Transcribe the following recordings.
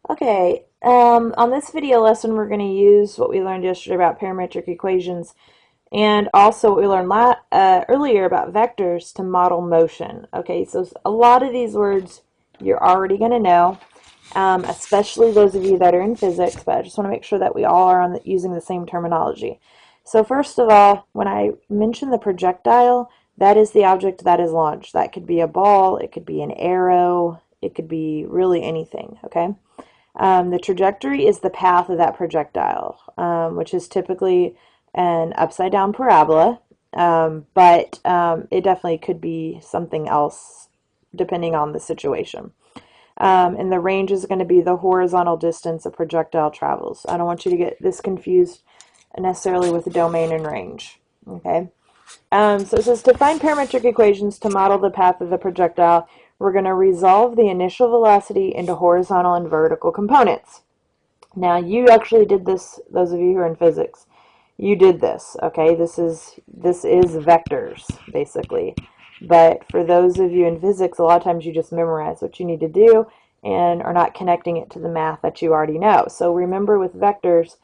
Okay, on this video lesson, we're going to use what we learned yesterday about parametric equations and also what we learned earlier about vectors to model motion. Okay, so a lot of these words you're already going to know, especially those of you that are in physics, but I just want to make sure that we all are using the same terminology. So first of all, when I mention the projectile, that is the object that is launched. That could be a ball, it could be an arrow, it could be really anything, okay? The trajectory is the path of that projectile, which is typically an upside down parabola, but it definitely could be something else depending on the situation. And the range is going to be the horizontal distance a projectile travels. I don't want you to get this confused necessarily with the domain and range. Okay. So it says to find parametric equations to model the path of the projectile, we're going to resolve the initial velocity into horizontal and vertical components. Now you actually did this, those of you who are in physics. You did this, okay? This is vectors, basically. But for those of you in physics, a lot of times you just memorize what you need to do and are not connecting it to the math that you already know. So remember with vectors,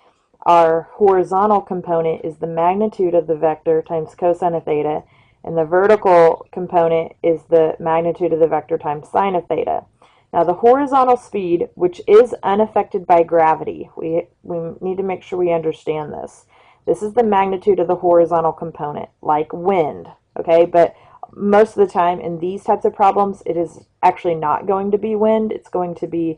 our horizontal component is the magnitude of the vector times cosine of theta, and the vertical component is the magnitude of the vector times sine of theta. Now the horizontal speed, which is unaffected by gravity, we need to make sure we understand this. This is the magnitude of the horizontal component, like wind, okay? But most of the time in these types of problems, it is actually not going to be wind. It's going to be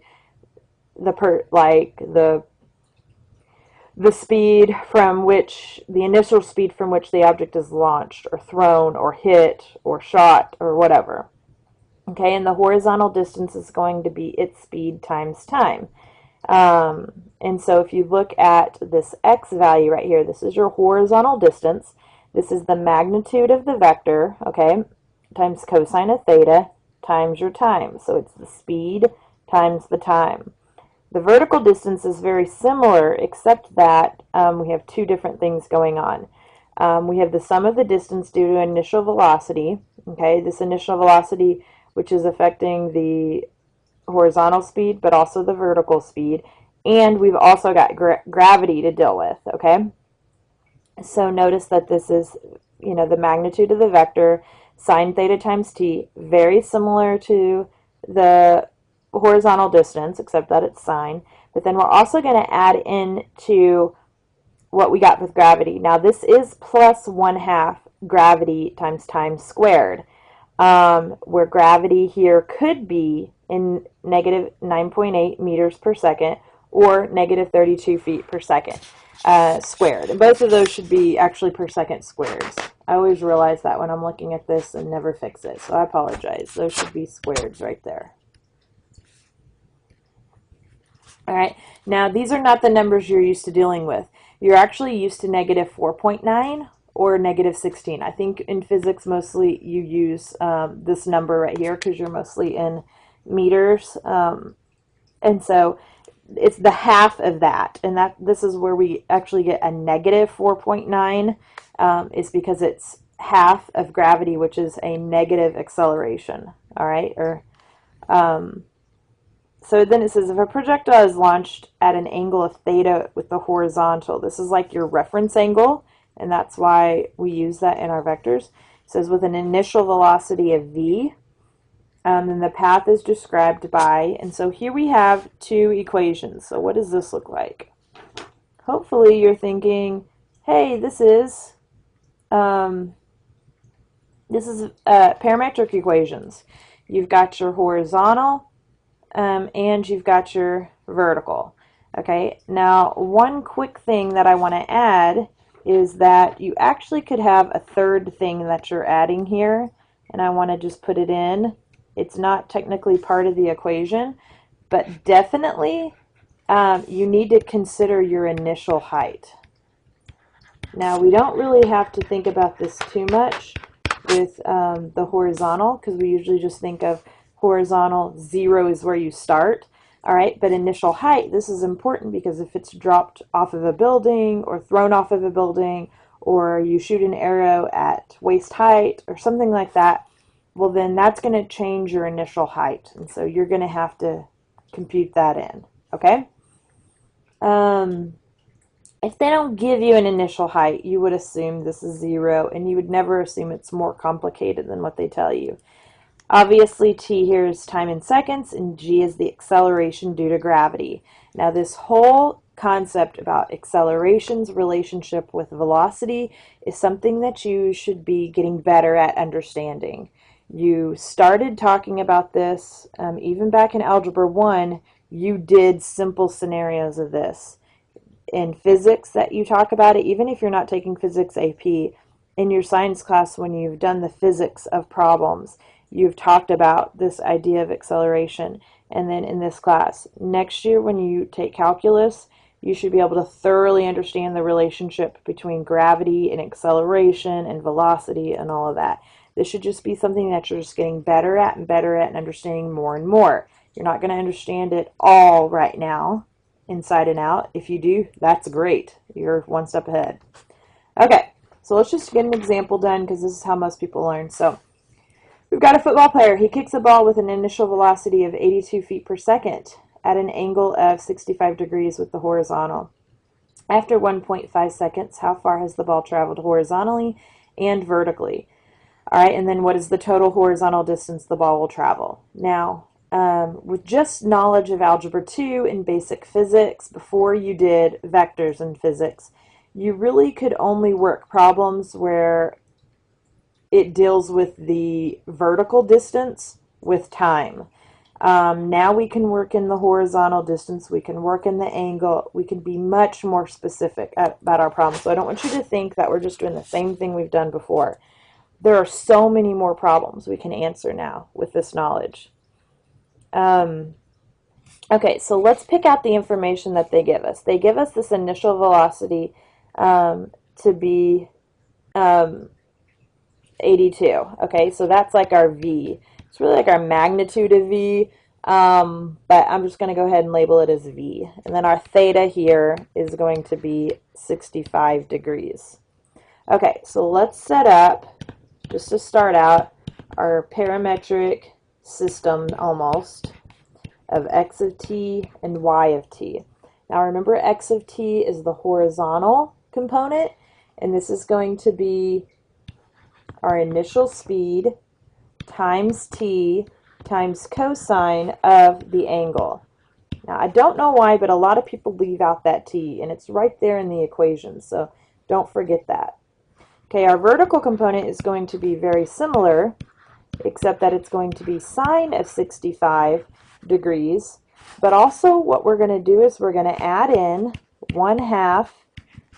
the speed from which, the initial speed from which the object is launched or thrown or hit or shot or whatever. Okay, and the horizontal distance is going to be its speed times time. And so if you look at this x value right here, this is your horizontal distance. This is the magnitude of the vector, okay, times cosine of theta times your time. So it's the speed times the time. The vertical distance is very similar, except that we have two different things going on. We have the sum of the distance due to initial velocity, okay, this initial velocity which is affecting the horizontal speed, but also the vertical speed. And we've also got gravity to deal with, okay? So notice that this is, the magnitude of the vector, sine theta times t, very similar to the horizontal distance, except that it's sine. But then we're also going to add in to what we got with gravity. Now this is plus 1/2 gravity times time squared. Where gravity here could be in negative 9.8 meters per second or negative 32 feet per second squared. And both of those should be actually per second squareds. I always realize that when I'm looking at this and never fix it, so I apologize. Those should be squareds right there. All right, now these are not the numbers you're used to dealing with. You're actually used to negative 4.9 or negative 16. I think in physics mostly you use this number right here because you're mostly in meters. And so it's the half of that. And this is where we actually get a negative 4.9 is because it's half of gravity, which is a negative acceleration. All right, so then it says if a projectile is launched at an angle of theta with the horizontal, this is like your reference angle, and that's why we use that in our vectors. It says with an initial velocity of v, then the path is described by, and so here we have two equations. So what does this look like? Hopefully you're thinking, hey, this is parametric equations. You've got your horizontal, and you've got your vertical. Okay, now one quick thing that I want to add is that you actually could have a third thing that you're adding here, and I want to just put it in. It's not technically part of the equation, but definitely you need to consider your initial height. Now we don't really have to think about this too much with the horizontal because we usually just think of horizontal, 0 is where you start. All right, but initial height, this is important because if it's dropped off of a building or thrown off of a building or you shoot an arrow at waist height or something like that, well then that's going to change your initial height. And so you're going to have to compute that in. okay? If they don't give you an initial height, you would assume this is 0, and you would never assume it's more complicated than what they tell you. Obviously, t here is time in seconds, and g is the acceleration due to gravity. Now, this whole concept about acceleration's relationship with velocity is something that you should be getting better at understanding. You started talking about this even back in Algebra 1. You did simple scenarios of this. In physics that you talk about it, even if you're not taking physics AP, in your science class when you've done the physics of problems, you've talked about this idea of acceleration. And then in this class, next year when you take calculus, you should be able to thoroughly understand the relationship between gravity and acceleration and velocity and all of that. This should just be something that you're just getting better at and understanding more and more. You're not going to understand it all right now, inside and out. If you do, that's great. You're one step ahead. Okay, so let's just get an example done because this is how most people learn. So we've got a football player. He kicks a ball with an initial velocity of 82 feet per second at an angle of 65 degrees with the horizontal. After 1.5 seconds, how far has the ball traveled horizontally and vertically? All right, and then what is the total horizontal distance the ball will travel? Now, with just knowledge of Algebra 2 and basic physics, before you did vectors in physics, you really could only work problems where it deals with the vertical distance with time. Now we can work in the horizontal distance, we can work in the angle, we can be much more specific about our problems. So I don't want you to think that we're just doing the same thing we've done before. There are so many more problems we can answer now with this knowledge. Okay, so let's pick out the information that they give us. They give us this initial velocity to be 82. Okay, so that's like our v. It's really like our magnitude of v, but I'm just going to go ahead and label it as v. And then our theta here is going to be 65 degrees. Okay, so let's set up, just to start out, our parametric system almost of x of t and y of t. Now remember, x of t is the horizontal component, and this is going to be our initial speed times t times cosine of the angle. Now I don't know why, but a lot of people leave out that t, and it's right there in the equation, so don't forget that. Okay, our vertical component is going to be very similar, except that it's going to be sine of 65 degrees, but also what we're going to do is we're going to add in 1/2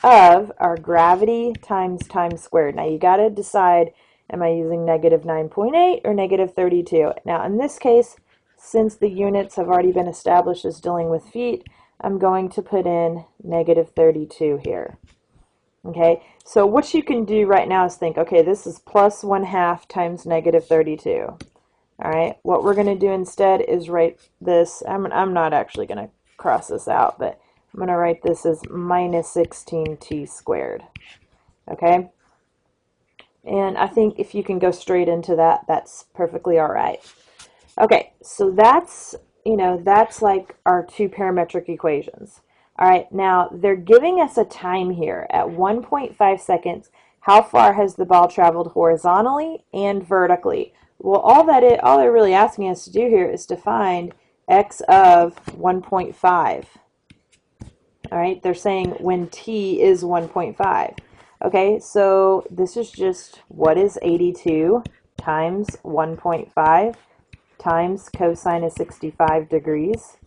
of our gravity times time squared. Now you got to decide, am I using negative 9.8 or negative 32? Now in this case, since the units have already been established as dealing with feet, I'm going to put in negative 32 here. Okay, so what you can do right now is think, okay, this is plus 1/2 times negative 32. All right, what we're going to do instead is write this. I'm not actually going to cross this out, but I'm going to write this as minus 16t squared. Okay, and I think if you can go straight into that, that's perfectly all right. Okay, so that's, that's like our two parametric equations. All right, now they're giving us a time here at 1.5 seconds. How far has the ball traveled horizontally and vertically? Well, all they're really asking us to do here is to find x of 1.5. All right, they're saying when t is 1.5. Okay, so this is just what is 82 times 1.5 times cosine of 65 degrees.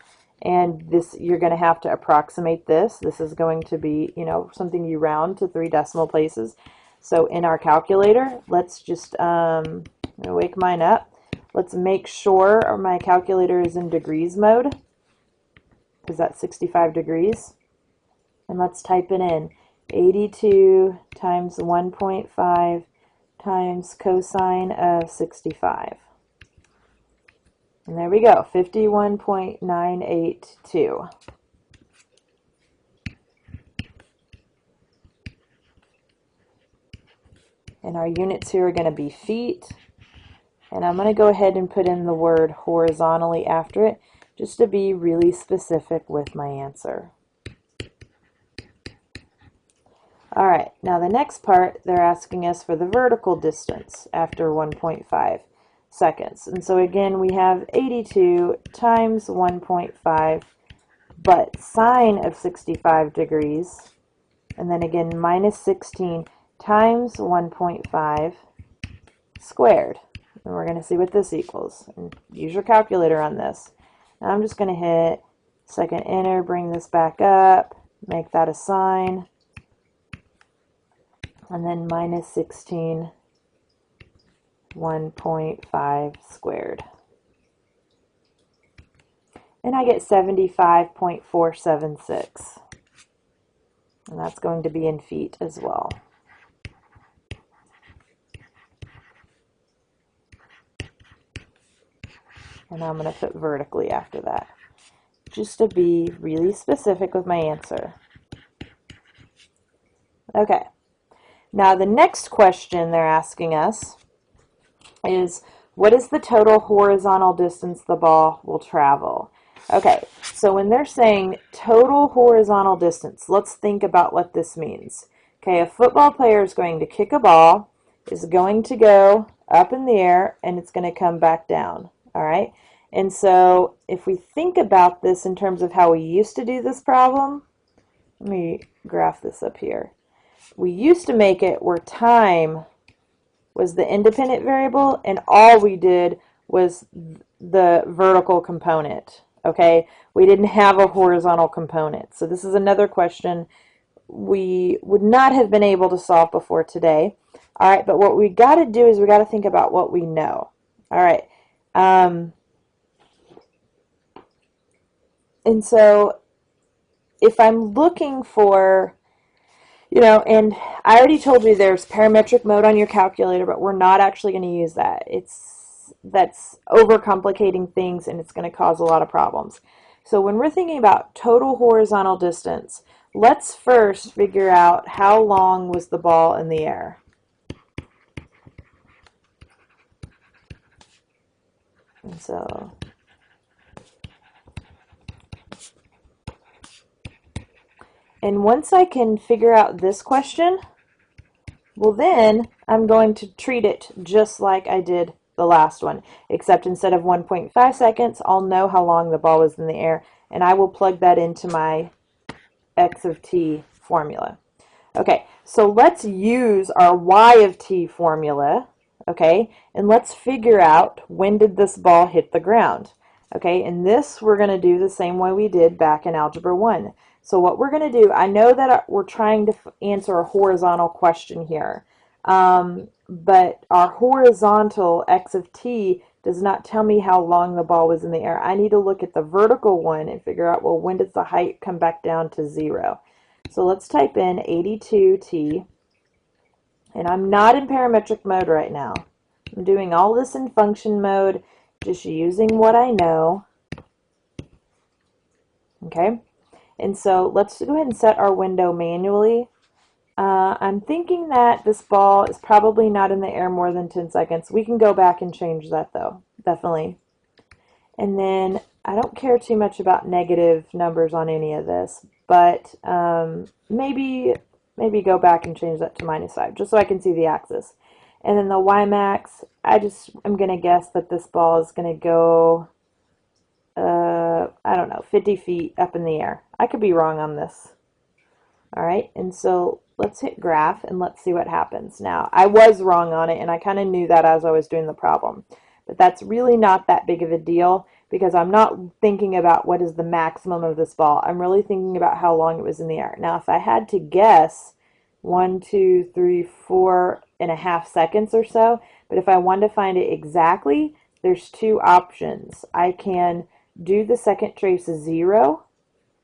And this, you're going to have to approximate this. This is going to be, something you round to 3 decimal places. So in our calculator, let's just I'm going to wake mine up. Let's make sure my calculator is in degrees mode, because that's 65 degrees. And let's type it in. 82 times 1.5 times cosine of 65. And there we go, 51.982. And our units here are going to be feet. And I'm going to go ahead and put in the word horizontally after it, just to be really specific with my answer. All right, now the next part, they're asking us for the vertical distance after 1.5 seconds. And so again, we have 82 times 1.5, but sine of 65 degrees, and then again minus 16 times 1.5 squared. And we're going to see what this equals. And use your calculator on this. Now I'm just going to hit second enter, bring this back up, make that a sine, and then minus 16, 1.5 squared. And I get 75.476. And that's going to be in feet as well. And I'm going to put vertically after that, just to be really specific with my answer. Okay. Now the next question they're asking us is, what is the total horizontal distance the ball will travel? Okay, so when they're saying total horizontal distance, let's think about what this means. Okay, a football player is going to kick a ball, is going to go up in the air, and it's going to come back down. All right, and so if we think about this in terms of how we used to do this problem, let me graph this up here. We used to make it where time was the independent variable and all we did was the vertical component. Okay, we didn't have a horizontal component. So this is another question we would not have been able to solve before today. All right, but what we got to do is we got to think about what we know. All right, and so if I'm looking for, and I already told you there's parametric mode on your calculator, but we're not actually going to use that. That's overcomplicating things, and it's going to cause a lot of problems. So when we're thinking about total horizontal distance, let's first figure out how long was the ball in the air. And so once I can figure out this question, well then I'm going to treat it just like I did the last one, except instead of 1.5 seconds, I'll know how long the ball was in the air, and I will plug that into my x of t formula. Okay, so let's use our y of t formula, okay, and let's figure out when did this ball hit the ground. Okay, and this we're going to do the same way we did back in Algebra 1. So what we're going to do, I know that we're trying to answer a horizontal question here, but our horizontal x of t does not tell me how long the ball was in the air. I need to look at the vertical one and figure out, well, when does the height come back down to 0? So let's type in 82t, and I'm not in parametric mode right now. I'm doing all this in function mode, just using what I know. Okay, and so let's go ahead and set our window manually. I'm thinking that this ball is probably not in the air more than 10 seconds. We can go back and change that though, definitely. And then I don't care too much about negative numbers on any of this, but maybe go back and change that to -5, just so I can see the axis. And then the y max, I'm going to guess that this ball is going to go, I don't know, 50 feet up in the air. I could be wrong on this. All right, and so let's hit graph and let's see what happens. Now, I was wrong on it, and I kind of knew that as I was doing the problem. But that's really not that big of a deal, because I'm not thinking about what is the maximum of this ball. I'm really thinking about how long it was in the air. Now, if I had to guess 1, 2, 3, 4.5 seconds or so, but if I wanted to find it exactly, there's two options. I can do the second trace as 0,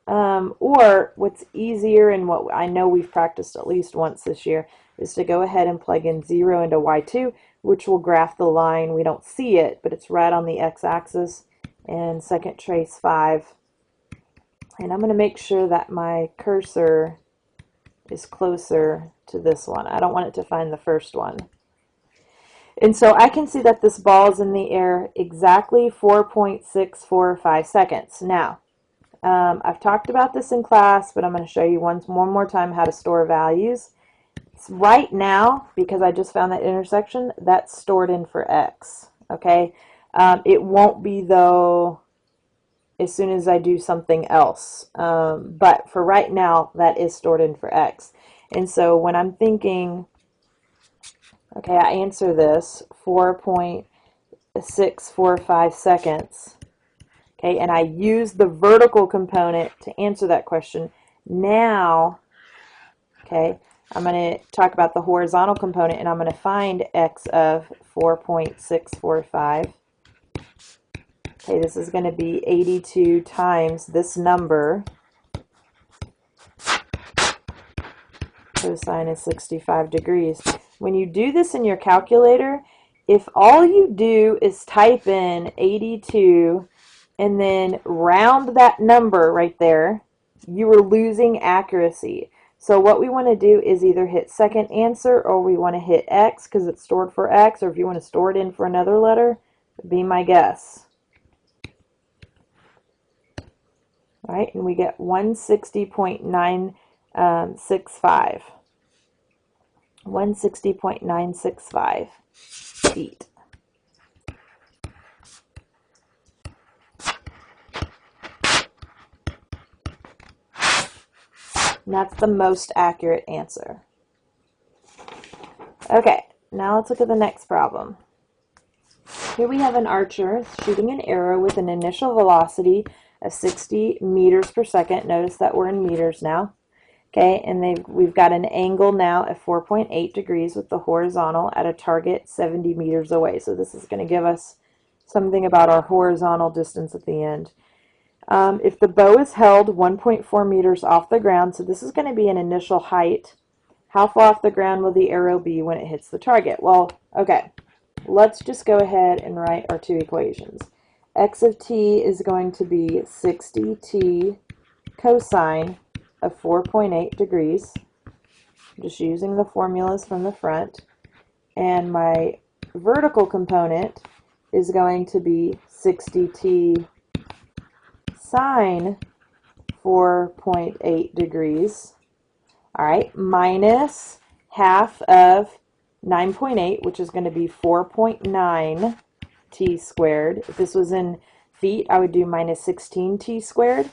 or what's easier, and what I know we've practiced at least once this year, is to go ahead and plug in 0 into y2, which will graph the line. We don't see it, but it's right on the x-axis, and second trace 5. And I'm going to make sure that my cursor is closer to this one. I don't want it to find the first one. And so I can see that this ball is in the air exactly 4.645 seconds. Now, I've talked about this in class, but I'm going to show you one more time how to store values. Right now, because I just found that intersection, that's stored in for x. Okay, it won't be though as soon as I do something else. But for right now, that is stored in for x. And so when I'm thinking, okay, I answer this 4.645 seconds. Okay, and I use the vertical component to answer that question. Now, okay, I'm going to talk about the horizontal component, and I'm going to find x of 4.645. Okay, this is going to be 82 times this number. Cosine is 65 degrees. When you do this in your calculator, if all you do is type in 82 and then round that number right there, you are losing accuracy. So what we want to do is either hit second answer, or we want to hit X because it's stored for X, or if you want to store it in for another letter, be my guess. All right, and we get 160.965. 160.965 feet. And that's the most accurate answer. Okay, now let's look at the next problem. Here we have an archer shooting an arrow with an initial velocity of 60 meters per second. Notice that we're in meters now. Okay, and we've got an angle now at 4.8 degrees with the horizontal at a target 70 meters away. So this is going to give us something about our horizontal distance at the end. If the bow is held 1.4 meters off the ground, so this is going to be an initial height, how far off the ground will the arrow be when it hits the target? Well, okay, let's just go ahead and write our two equations. X of t is going to be 60t cosine of 4.8 degrees. I'm just using the formulas from the front. And my vertical component is going to be 60t sine 4.8 degrees. All right, minus half of 9.8, which is going to be 4.9 t squared. If this was in feet, I would do minus 16t squared.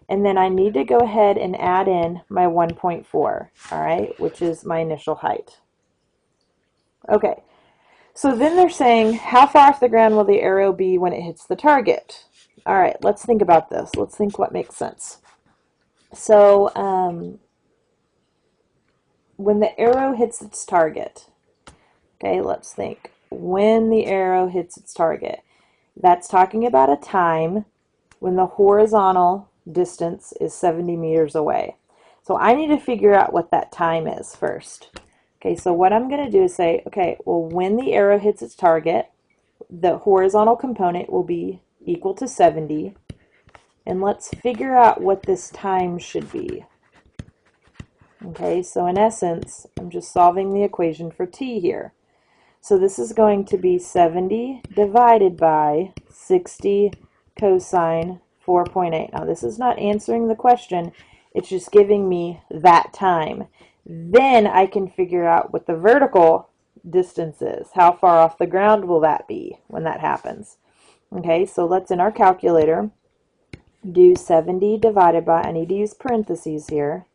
And then I need to go ahead and add in my 1.4, all right, which is my initial height. Okay, so then they're saying, how far off the ground will the arrow be when it hits the target? All right, let's think about this. Let's think what makes sense. So when the arrow hits its target, okay, let's think. When the arrow hits its target, that's talking about a time when the horizontal distance is 70 meters away. So I need to figure out what that time is first. Okay, so what I'm going to do is say, okay, well, when the arrow hits its target, the horizontal component will be equal to 70. And let's figure out what this time should be. Okay, so in essence, I'm just solving the equation for t here. So this is going to be 70 divided by 60 cosine 4.8. Now this is not answering the question, it's just giving me that time. Then I can figure out what the vertical distance is. How far off the ground will that be when that happens? Okay, so let's, in our calculator, do 70 divided by, I need to use parentheses here,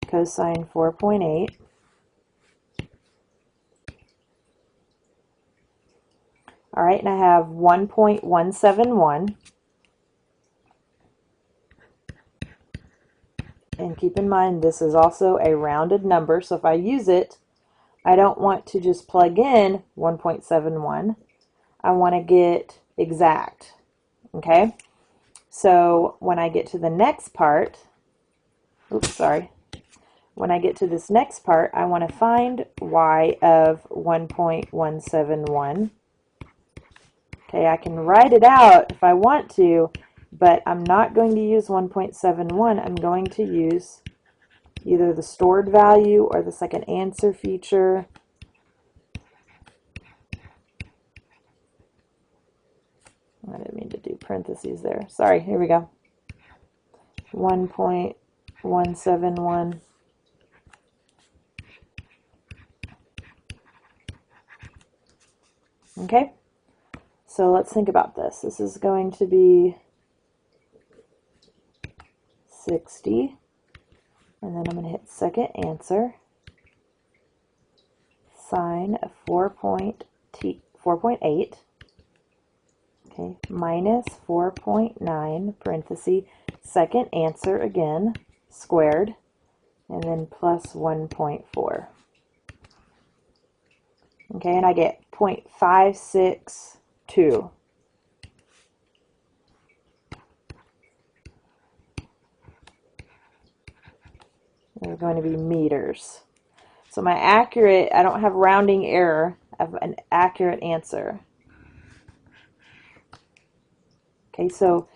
cosine 4.8. All right, and I have 1.171. And keep in mind, this is also a rounded number, so if I use it, I don't want to just plug in 1.71. I want to get exact, okay? So when I get to the next part, when I get to this next part, I want to find y of 1.171. Okay, I can write it out if I want to, but I'm not going to use 1.71. I'm going to use either the stored value or the second answer feature. parentheses there. Sorry, here we go. 1.171. Okay, so let's think about this. This is going to be 60, and then I'm going to hit second answer, sine of 4.8, okay, minus 4.9, parenthesis, second answer again, squared, and then plus 1.4. Okay, and I get 0.562. They're going to be meters. So my accurate, I don't have rounding error, I have an accurate answer. Okay, so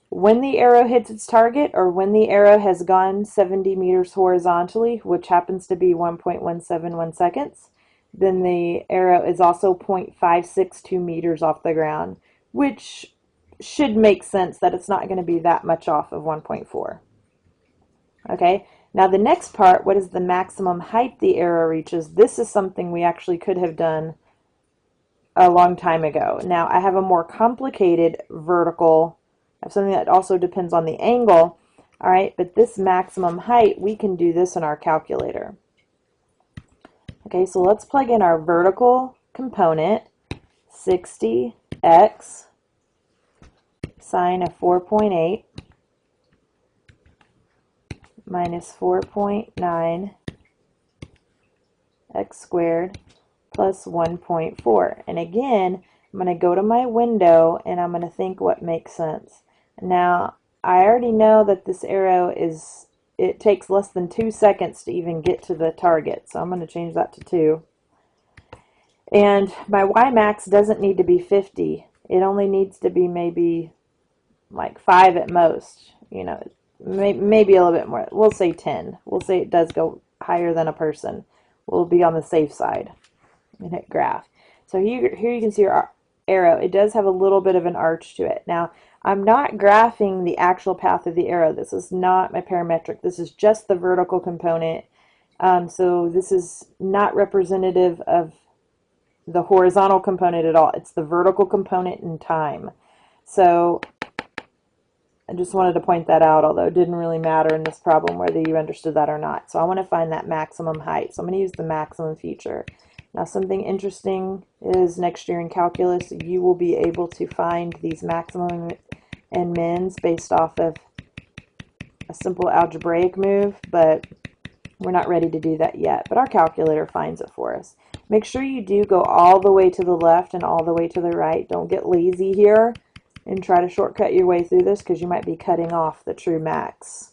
when the arrow hits its target, or when the arrow has gone 70 meters horizontally, which happens to be 1.171 seconds, then the arrow is also 0.562 meters off the ground, which should make sense that it's not going to be that much off of 1.4. Okay, now the next part, what is the maximum height the arrow reaches? This is something we actually could have done a long time ago. Now I have a more complicated vertical, I have something that also depends on the angle, all right, but this maximum height, we can do this in our calculator. Okay, so let's plug in our vertical component, 60x sine of 4.8 minus 4.9 x squared plus 1.4. And again, I'm going to go to my window and I'm going to think what makes sense. Now, I already know that this arrow is, it takes less than 2 seconds to even get to the target. So I'm going to change that to 2. And my Y max doesn't need to be 50. It only needs to be maybe like 5 at most. You know, maybe a little bit more. We'll say 10. We'll say it does go higher than a person. We'll be on the safe side. And hit graph. So here you can see our arrow. It does have a little bit of an arch to it. Now, I'm not graphing the actual path of the arrow. This is not my parametric. This is just the vertical component. So this is not representative of the horizontal component at all. It's the vertical component in time. So I just wanted to point that out, although it didn't really matter in this problem whether you understood that or not. So I want to find that maximum height. So I'm going to use the maximum feature. Now, something interesting is next year in calculus, you will be able to find these maximum and mins based off of a simple algebraic move, but we're not ready to do that yet. But our calculator finds it for us. Make sure you do go all the way to the left and all the way to the right. Don't get lazy here and try to shortcut your way through this, because you might be cutting off the true max.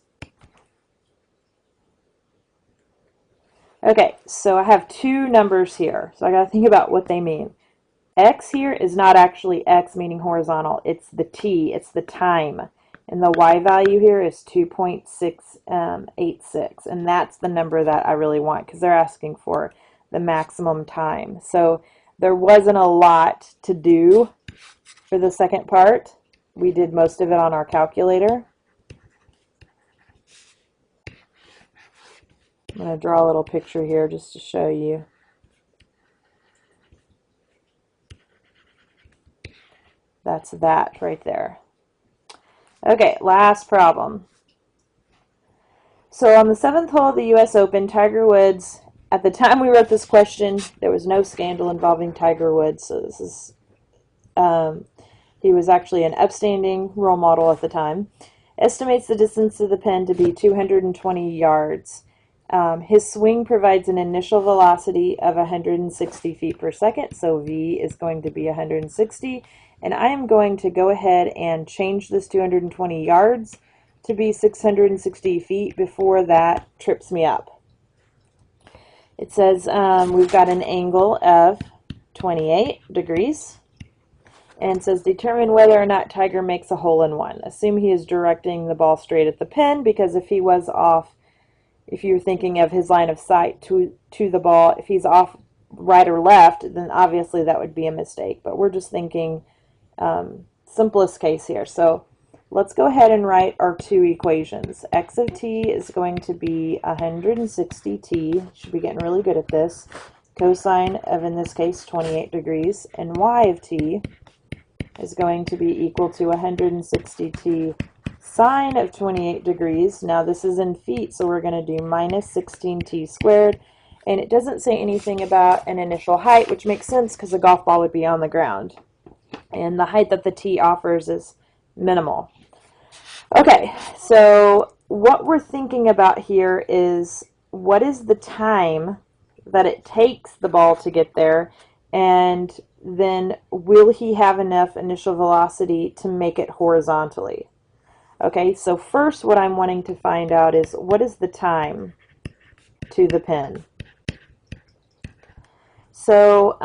Okay, so I have two numbers here, so I got to think about what they mean. X here is not actually X, meaning horizontal. It's the T, it's the time. And the Y value here is 2.686, and that's the number that I really want, because they're asking for the maximum time. So there wasn't a lot to do for the second part. We did most of it on our calculator. I'm going to draw a little picture here just to show you. That's that right there. Okay, last problem. So on the 7th hole of the U.S. Open, Tiger Woods, at the time we wrote this question, there was no scandal involving Tiger Woods, so this is, he was actually an upstanding role model at the time, estimates the distance to the pin to be 220 yards. His swing provides an initial velocity of 160 feet per second, so V is going to be 160, and I am going to go ahead and change this 220 yards to be 660 feet before that trips me up. It says we've got an angle of 28 degrees, and says determine whether or not Tiger makes a hole-in-one. Assume he is directing the ball straight at the pin, because if he was off, if you're thinking of his line of sight to the ball, if he's off right or left, then obviously that would be a mistake. But we're just thinking simplest case here. So let's go ahead and write our two equations. X of t is going to be 160t. Should be getting really good at this. Cosine of, in this case, 28 degrees. And y of t is going to be equal to 160t sine of 28 degrees. Now this is in feet, so we're going to do minus 16t squared. And it doesn't say anything about an initial height, which makes sense because a golf ball would be on the ground. And the height that the tee offers is minimal. Okay, so what we're thinking about here is what is the time that it takes the ball to get there, and then will he have enough initial velocity to make it horizontally? Okay, so first what I'm wanting to find out is what is the time to the pin? So,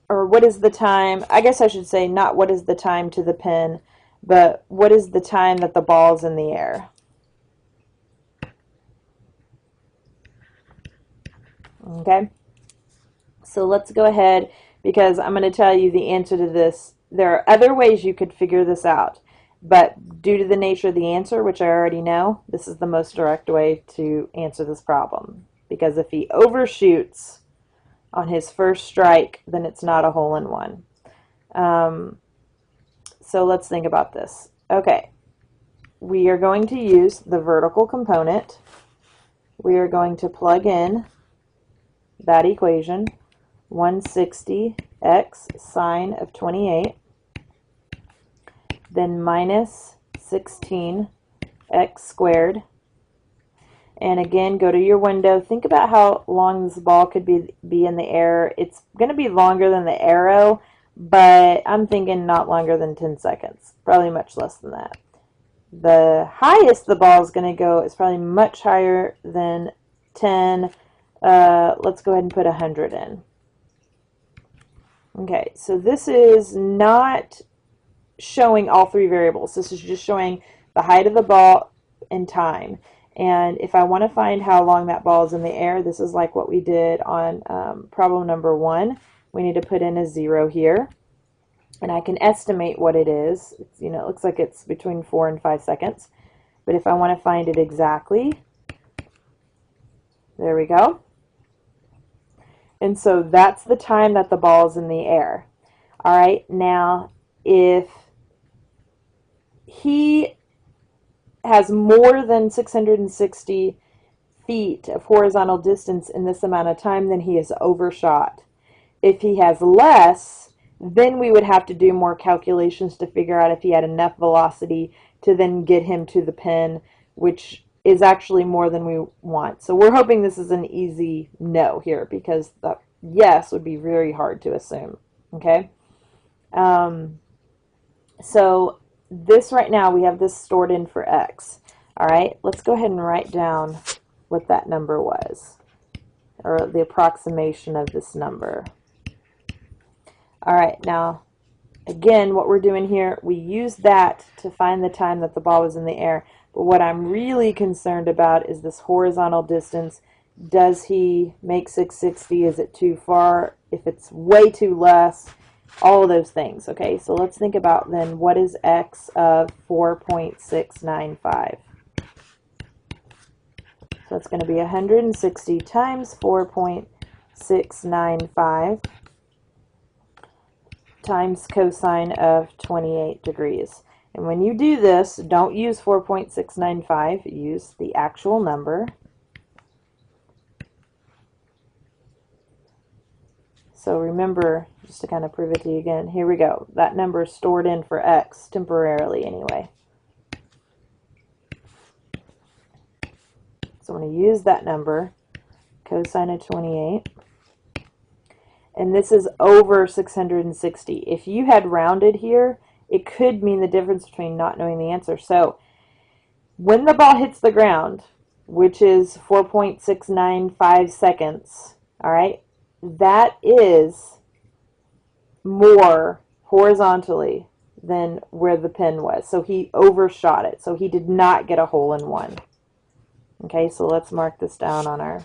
or what is the time, I guess I should say not what is the time to the pin, but what is the time that the ball's in the air? Okay, so let's go ahead, because I'm going to tell you the answer to this. There are other ways you could figure this out, but due to the nature of the answer, which I already know, this is the most direct way to answer this problem. Because if he overshoots on his first strike, then it's not a hole-in-one. So let's think about this. Okay, we are going to use the vertical component. We are going to plug in that equation, 160x sine of 28, then minus 16x squared. And again, go to your window. Think about how long this ball could be in the air. It's going to be longer than the arrow, but I'm thinking not longer than 10 seconds. Probably much less than that. The highest the ball is going to go is probably much higher than 10. Let's go ahead and put 100 in. Okay, so this is not showing all three variables. This is just showing the height of the ball and time. And if I want to find how long that ball is in the air, this is like what we did on problem number 1. We need to put in a 0 here. And I can estimate what it is. It's, it looks like it's between 4 and 5 seconds. But if I want to find it exactly, there we go. And so that's the time that the ball is in the air. All right, now if he has more than 660 feet of horizontal distance in this amount of time, then he is overshot. If he has less, then we would have to do more calculations to figure out if he had enough velocity to then get him to the pin, which is actually more than we want. So we're hoping this is an easy no here, because the yes would be very hard to assume. Okay? So this right now, we have this stored in for x. All right, let's go ahead and write down what that number was, or the approximation of this number. All right, now, again, what we're doing here, we use that to find the time that the ball was in the air. But what I'm really concerned about is this horizontal distance. Does he make 660? Is it too far? If it's way too less, all of those things. Okay, so let's think about then what is x of 4.695. So it's going to be 160 times 4.695 times cosine of 28 degrees. And when you do this, don't use 4.695, use the actual number. So remember, just to kind of prove it to you again, here we go. That number is stored in for x, temporarily anyway. So I'm going to use that number, cosine of 28. And this is over 660. If you had rounded here, it could mean the difference between not knowing the answer. So when the ball hits the ground, which is 4.695 seconds, all right, that is more horizontally than where the pin was. So he overshot it. So he did not get a hole-in-one. Okay, so let's mark this down on our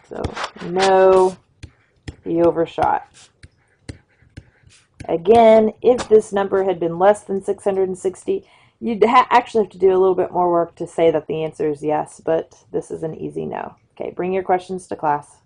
so no, he overshot. Again, if this number had been less than 660, you'd actually have to do a little bit more work to say that the answer is yes, but this is an easy no. Okay, bring your questions to class.